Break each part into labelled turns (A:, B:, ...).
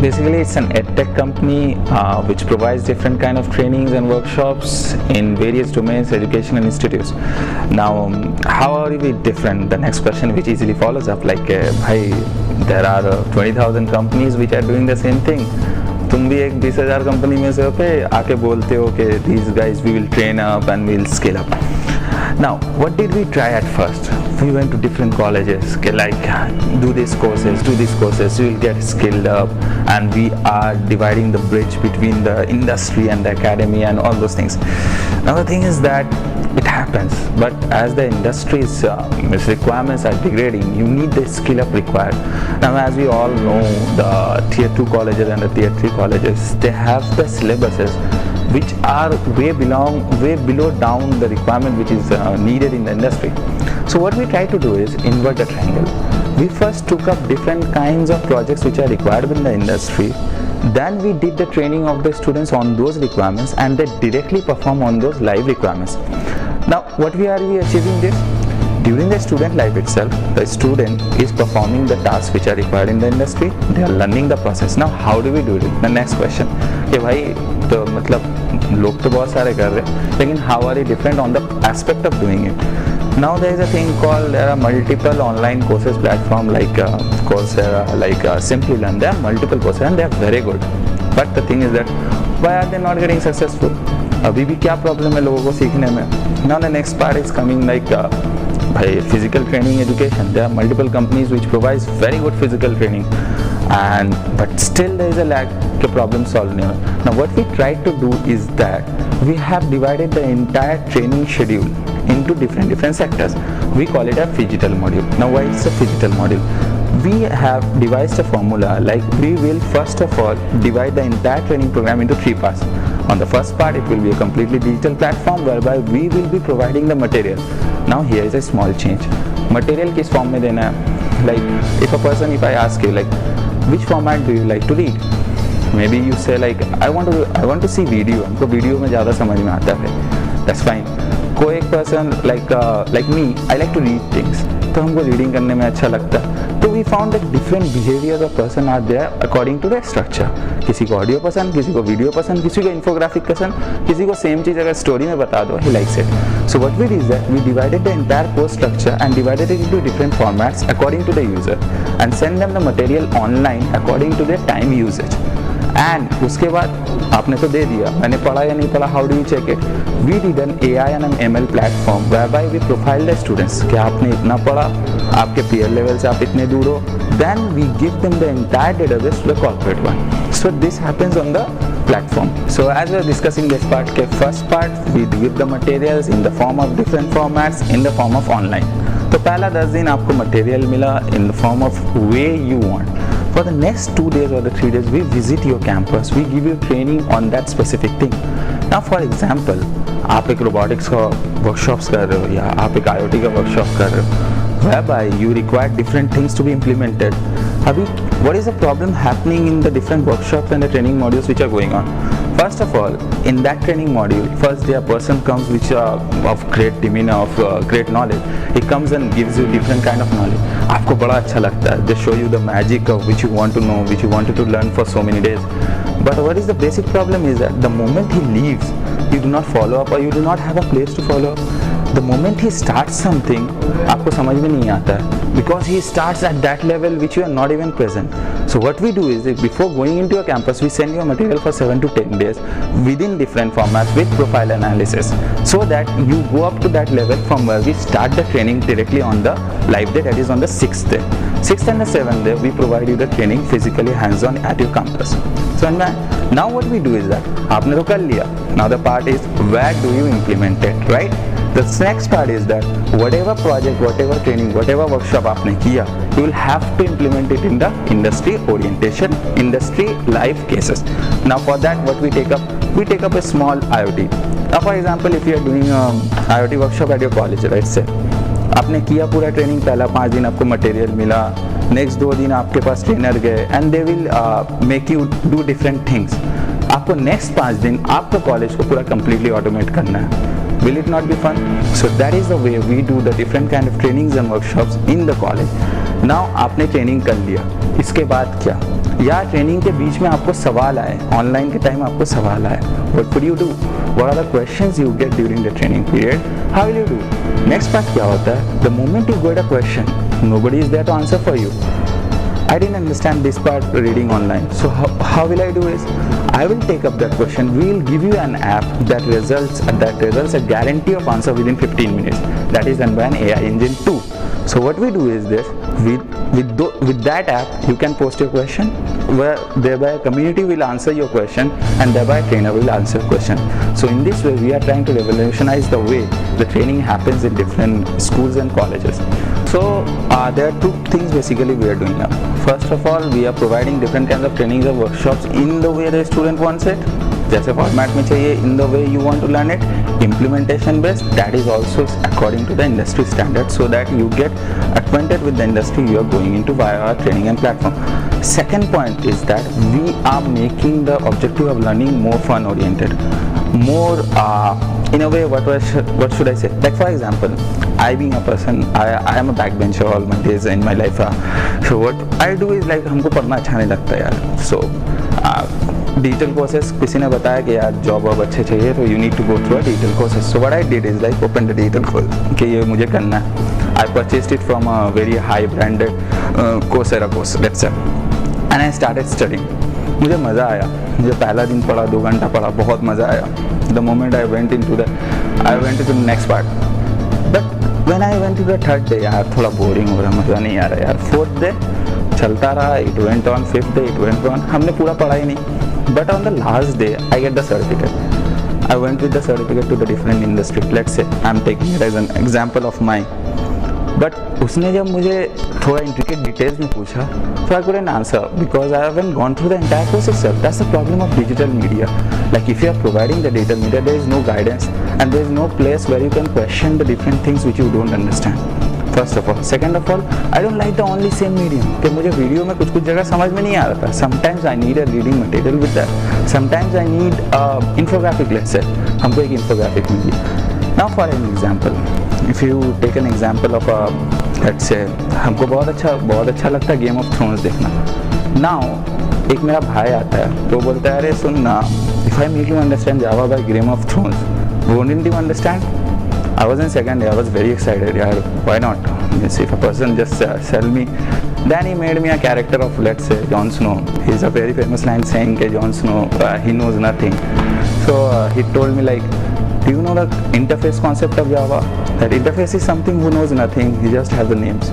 A: Basically, it's an edtech company which provides different kind of trainings and workshops in various domains, education and institutes. Now, how are we different? The next question which easily follows up, like, bhai, there are 20,000 companies which are doing the same thing. तुम भी एक 20,000 company में से होके आके बोलते हो कि these guys we will train up and we will scale up. Now, what did we try at first? We went to different colleges, okay, like do these courses, you will get skilled up, and we are dividing the bridge between the industry and the academy and all those things. Now the thing is that it happens, but as the industry's requirements are degrading, you need the skill up required. Now, as we all know, the tier 2 colleges and the tier 3 colleges, they have the syllabuses which are way below down the requirement which is needed in the industry. So what we try to do is invert the triangle. We first took up different kinds of projects which are required in the industry. Then we did the training of the students on those requirements, and they directly perform on those live requirements. Now, what we are achieving this? During the student life itself, the student is performing the tasks which are required in the industry. They are learning the process. Now, how do we do it? The next question. कि भाई तो मतलब लोग तो बहुत सारे कर रहे हैं, लेकिन how are you different on the aspect of doing it? Now there is a thing called, there are multiple online courses platform like Coursera, like Simplilearn. There are multiple courses and they are very good. But the thing is that why are they not getting successful? अभी भी क्या problem है लोगों को सीखने में? Now the next part is coming like physical training education. There are multiple companies which provides very good physical training, but still there is a lag to problem solving. Now what we try to do is that we have divided the entire training schedule into different sectors. We call it a phygital module. Now why it's a phygital module? We have devised a formula, like we will first of all divide the entire training program into 3 parts. On the first part, it will be a completely digital platform whereby we will be providing the material. Now here is a small change. Material किस form में देना है? Like if I ask you like which format do you like to read? Maybe you say like I want to see video. हमको video में ज़्यादा समझ में आता है. That's fine. कोई एक person like me, I like to read things. तो हमको रीडिंग करने में अच्छा लगता है. तो we found that different behaviors of person are there according to the structure. किसी को ऑडियो पसंद, किसी को वीडियो पसंद, किसी को इन्फोग्राफिक पसंद, किसी को सेम चीज़ अगर स्टोरी में बता दो, he likes it. So what we did is that we divided the entire course structure and divided it into different formats according to the user and send them the material online according to their time usage. And उसके बाद आपने तो दे दिया, मैंने पढ़ा या नहीं पढ़ा, how do you check it? We did an AI and an ML platform whereby we profile the students कि आपने इतना पढ़ा, आपके peer level से आप इतने दूर हो, then we give them the entire database to the corporate one. So this happens on the platform. So as we are discussing this part, के first part we give the materials in the form of different formats in the form of online. तो पहला 10 दिन आपको material मिला in the form of way you want. For the next 2 days or the 3 days, we visit your campus. We give you training on that specific thing. Now, for example, आप एक robotics का workshops कर रहे हो या आप एक IoT का workshop कर रहे हो, whereby you require different things to be implemented. अभी, what is the problem happening in the different workshops and the training modules which are going on? First of all, in that training module, first day a person comes which of great demeanor, of great knowledge. He comes and gives you different kind of knowledge. आपको बड़ा अच्छा लगता है. They show you the magic of which you want to know, which you wanted to learn for so many days. But what is the basic problem is that the moment he leaves, you do not follow up or you do not have a place to follow up. The moment he starts something, आपको समझ में नहीं आता है because he starts at that level which you are not even present. So what we do is that before going into a campus, we send you a material for 7 to 10 days within different formats with profile analysis, so that you go up to that level from where we start the training directly on the live day, that is on the 6th day. 6th and the 7th day, we provide you the training physically hands-on at your campus. So now what we do is that आपने तो कर लिया. Now the part is where do you implement it, right? The next part is that whatever project, whatever training, whatever workshop आपने किया, you will have to implement it in the industry orientation, industry live cases. Now for that, what we take up a small IoT. Now for example, if you are doing a IoT workshop at your college, let's say, आपने किया पूरा training, पहला 5 दिन आपको material मिला, next 2 दिन आपके पास trainer गए and they will make you do different things. आपको नेक्स्ट 5 दिन आपका कॉलेज को पूरा कम्प्लीटली ऑटोमेट करना है. Will it not be fun? So that is the way we do the different kind of trainings and workshops in the college. Now आपने training कर लिया, इसके बाद क्या? या ट्रेनिंग के बीच में आपको सवाल आए, ऑनलाइन के टाइम आपको सवाल आए, what would you do? What are the questions you get during the training period? How will you do? Next part क्या होता है? The moment you get a question, nobody is there to answer for you. I didn't understand this part reading online. So how will I do is, I will take up that question. We will give you an app that results a guarantee of answer within 15 minutes. That is done by an AI engine too. So what we do is this, with that app, you can post your question, where thereby a community will answer your question and thereby a trainer will answer your question. So in this way, we are trying to revolutionize the way the training happens in different schools and colleges. So there are two things basically we are doing now. First of all, we are providing different kinds of trainings and workshops in the way the student wants it. जैसे format में चाहिए, in the way you want to learn it. Implementation based, that is also according to the industry standard, so that you get acquainted with the industry you are going into via our training and platform. Second point is that we are making the objective of learning more fun oriented, more in a way, what should I say? Like for example, I being a person, I am a backbencher all my days in my life. So what I do is like हमको पढ़ना अच्छा नहीं लगता यार. So digital courses, किसी ने बताया कि यार जॉब वॉब अच्छे चाहिए तो you need to go through a digital courses. So what I did is like open the digital course कि ये मुझे करना है. I purchased it from a very high branded Coursera course, let's say, and I started studying. मुझे मज़ा आया. मुझे पहला दिन पढ़ा, 2 घंटा पढ़ा, बहुत मज़ा आया. The moment I went into the next part. But when I went to the third day, यार थोड़ा बोरिंग हो रहा, मज़ा नहीं आ रहा यार. फोर्थ डे चलता रहा, it went on. Fifth day it went on. हमने पूरा पढ़ा ही नहीं. But on the last day, I get the certificate. I went with the certificate to the different industry. Let's say I'm taking it as an example of mine. But उसने जब मुझे थोड़ा intricate details में पूछा, so I couldn't answer because I haven't gone through the entire course itself. That's the problem of digital media. Like if you are providing the digital media, there is no guidance and there is no place where you can question the different things which you don't understand. First of all. Second of all, I don't like the only same medium. कि मुझे video में कुछ जगह समझ में नहीं आ रहा था. Sometimes I need a reading material with that. Sometimes I need infographic, let's say. हमको एक infographic milli. Now for an example, if you take an example of let's say, हमको बहुत अच्छा लगता है Game of Thrones देखना. Now एक मेरा भाई आता है तो बोलता है अरे सुन ना, if I make you understand Java by Game of Thrones, wouldn't you understand? I was in second year, I was very excited. Yeah, why not? If a person just sell me, then he made me a character of, let's say, Jon Snow. He's a very famous line saying that Jon Snow, he knows nothing. So he told me like, do you know the interface concept of Java? That interface is something who knows nothing. He just has the names.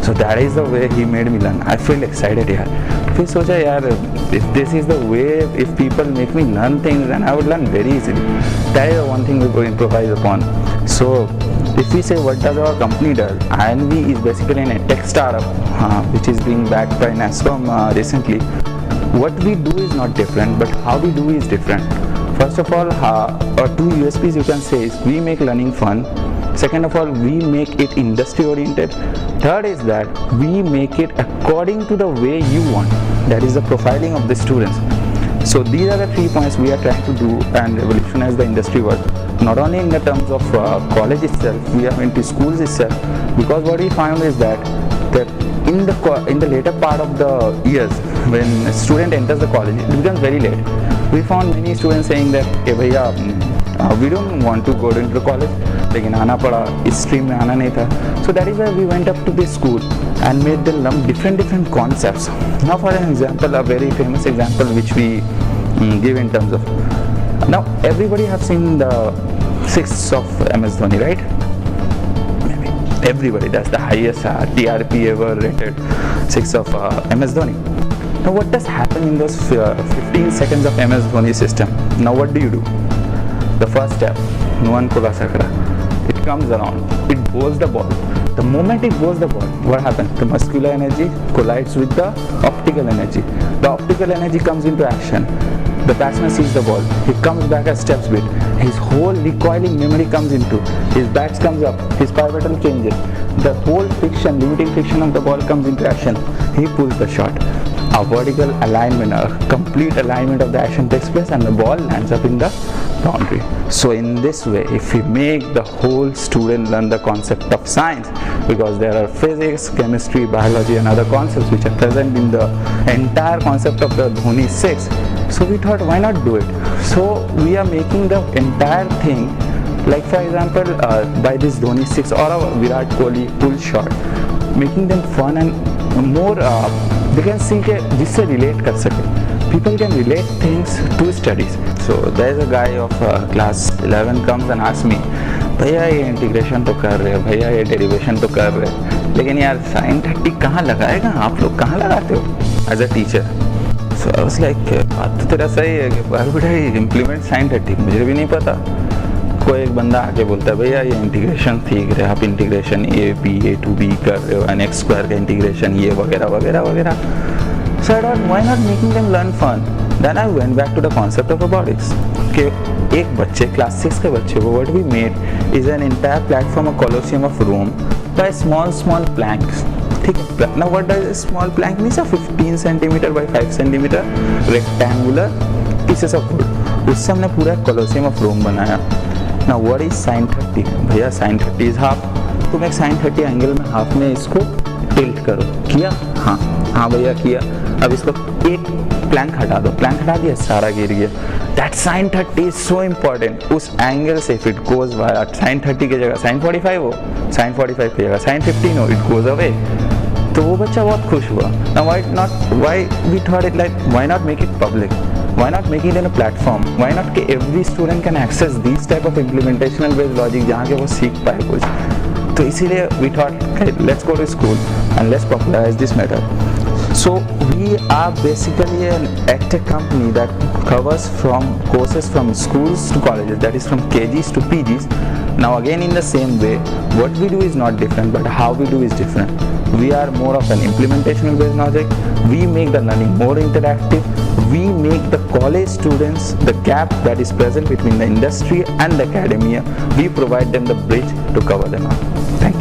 A: So that is the way he made me learn. I feel excited यार. फिर सोचा यार, if this is the way, if people make me learn things, then I would learn very easily. That is the one thing we go improvise upon. So if we say what does our company does, INV is basically a tech startup which is being backed by NASSCOM recently. What we do is not different, but how we do is different. First of all, our 2 USPs you can say is we make learning fun. Second of all, we make it industry oriented. Third is that we make it according to the way you want. That is the profiling of the students. So these are the 3 points we are trying to do and revolutionize the industry world. Not only in the terms of college itself, we are into schools itself. Because what we found is that in the later part of the years, when a student enters the college, it becomes very late. We found many students saying that, "Hey, भैया, we don't want to go into college, लेकिन आना पड़ा, इस stream में आना नहीं था." So that is why we went up to the school and made them learn different concepts. Now for an example, a very famous example which we give in terms of, now everybody have seen the 6 of MS Dhoni, right? Maybe everybody. That's the highest TRP ever rated 6 of MS Dhoni. Now what does happen in those 15 seconds of MS Dhoni system? Now what do you do? The first step, Nuwan Kula Sakra. It comes around, it bowls the ball. The moment it bowls the ball, what happens? The muscular energy collides with the optical energy. The optical energy comes into action. The batsman sees the ball. He comes back a steps bit. His whole recoiling memory comes into. His backs comes up. His pivotal changes. The whole friction, limiting friction of the ball comes into action. He pulls the shot. A vertical alignment, a complete alignment of the action takes place, and the ball lands up in the boundary. So in this way, if we make the whole student learn the concept of science, because there are physics, chemistry, biology and other concepts which are present in the entire concept of the Dhoni 6, so we thought why not do it. So we are making the entire thing, like for example by this Dhoni 6 or a Virat Kohli pull shot, making them fun and more they can see के जिससे relate कर सके. People can relate things to studies. So there is a guy of class 11 comes and asks me, भैया ये integration तो कर रहे हो, भैया ये डेरिवेशन तो कर रहे हो, लेकिन यार साइन 30 कहाँ लगाएगा, आप लोग कहाँ लगाते हो as a teacher. So I was like बात तो तेरा सही है कि बार बेटा इम्प्लीमेंट साइन 30, मुझे भी नहीं पता. कोई एक बंदा आके बोलता है भैया ये इंटीग्रेशन सीख रहे हो आप, इंटीग्रेशन a2b कर रहे हो, एन एक्स स्क्वायर का इंटीग्रेशन ये वगैरह वगैरह वगैरह. So I thought why not making them learn fun. Then I went back to the concept of robotics. कि एक बच्चे क्लास 6 के बच्चे को what we made is an entire platform, a colosseum of Rome by small planks. ठीक है. Now what does a small plank mean? A 15 centimeter by 5 centimeter rectangular pieces of wood. उससे हमने पूरा colosseum of Rome बनाया. Now what is sin 30? भैया sin 30 is half. तुम एक sin 30 angle में हाफ में इसको टिल्ट करो. किया? हाँ भैया किया. अब इसको एक प्लैंक हटा दो, प्लैंक हटा दिया, सारा गिर गया. That sin 30 is so important. उस एंगल से if it goes via sin 30 की जगह sin 45 हो, sin 45 की जगह sin 15 हो, इट गोज अवे. तो वो बच्चा बहुत खुश हुआ. Now why we thought it like why not make it public? Why not make it in a platform? Why not कि every student can access these type of implementational based logic जहाँ के वो सीख पाए कुछ. तो इसीलिए we thought okay, let's go to school and let's popularize this method. So we are basically an edtech company that covers from courses from schools to colleges, that is from KGs to PGs. Now again in the same way, what we do is not different, but how we do is different. We are more of an implementational based logic. We make the learning more interactive. We make the college students, the gap that is present between the industry and the academia, we provide them the bridge to cover them up. Thank you.